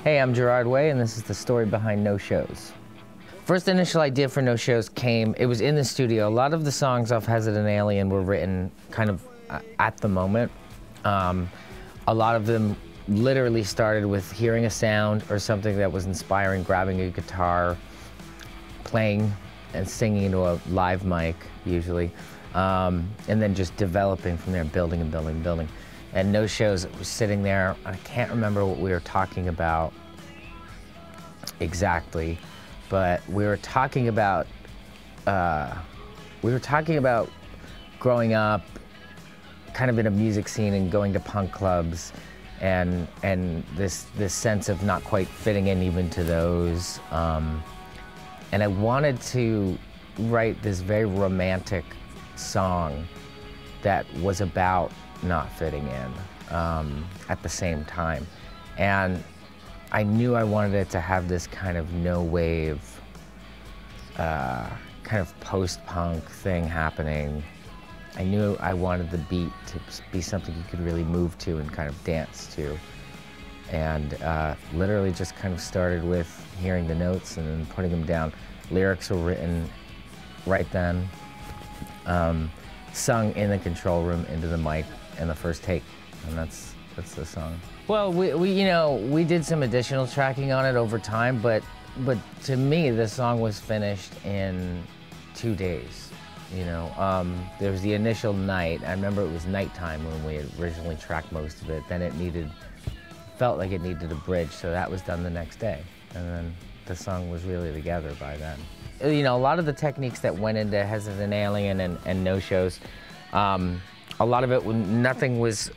Hey, I'm Gerard Way, and this is the story behind No Shows. First initial idea for No Shows came, it was in the studio. A lot of the songs off Hesitant Alien were written kind of at the moment. A lot of them literally started with hearing a sound or something that was inspiring, grabbing a guitar, playing and singing into a live mic, usually, and then just developing from there, building and building and building. And No Shows was sitting there, I can't remember what we were talking about exactly, but we were talking about growing up kind of in a music scene and going to punk clubs and this sense of not quite fitting in even to those. And I wanted to write this very romantic song that was about not fitting in at the same time. And I knew I wanted it to have this kind of no-wave, kind of post-punk thing happening. I knew I wanted the beat to be something you could really move to and kind of dance to. And literally just kind of started with hearing the notes and then putting them down. Lyrics were written right then, sung in the control room into the mic in the first take, and that's the song. Well, we did some additional tracking on it over time, but to me, the song was finished in 2 days. There was the initial night. I remember it was nighttime when we had originally tracked most of it. Then felt like it needed a bridge, so that was done the next day. And then the song was really together by then. A lot of the techniques that went into Hesitant Alien and No Shows, a lot of it, nothing was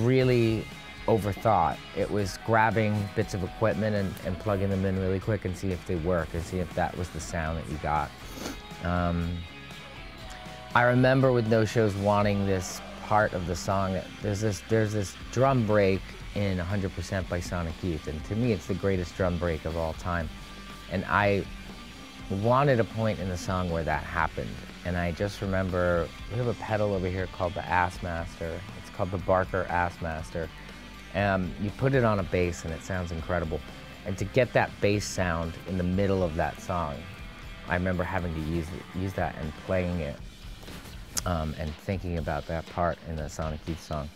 really overthought. It was grabbing bits of equipment and plugging them in really quick and see if they work and see if that was the sound that you got. I remember with No Shows wanting this part of the song. There's this drum break in 100% by Sonic Youth, and to me it's the greatest drum break of all time. And I wanted a point in the song where that happened. And I just remember, we have a pedal over here called the Ass Master. It's called the Barker Ass Master. You put it on a bass and it sounds incredible. And to get that bass sound in the middle of that song, I remember having to use that and playing it and thinking about that part in the Sonic Youth song.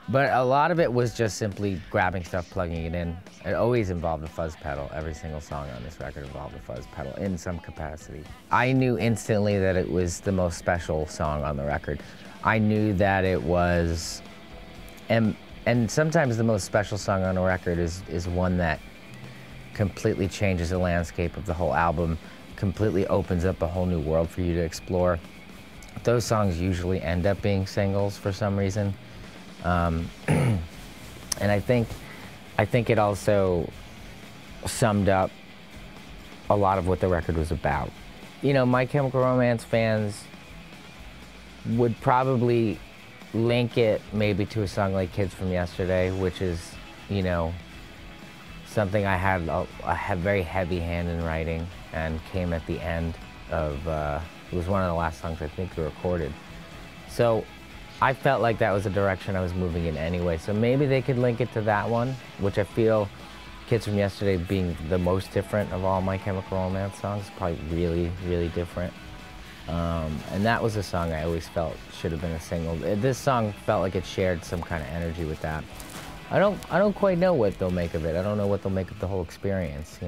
But a lot of it was just simply grabbing stuff, plugging it in. It always involved a fuzz pedal. Every single song on this record involved a fuzz pedal in some capacity. I knew instantly that it was the most special song on the record. I knew that it was, and sometimes the most special song on a record is one that completely changes the landscape of the whole album, completely opens up a whole new world for you to explore. Those songs usually end up being singles for some reason. And I think it also summed up a lot of what the record was about. My Chemical Romance fans would probably link it maybe to a song like Kids From Yesterday, which is, something I had a very heavy hand in writing and came at the end of, it was one of the last songs I think we recorded. So I felt like that was the direction I was moving in anyway, so maybe they could link it to that one, which I feel Kids From Yesterday being the most different of all My Chemical Romance songs, probably really, really different. And that was a song I always felt should have been a single. This song felt like it shared some kind of energy with that. I don't quite know what they'll make of it. I don't know what they'll make of the whole experience,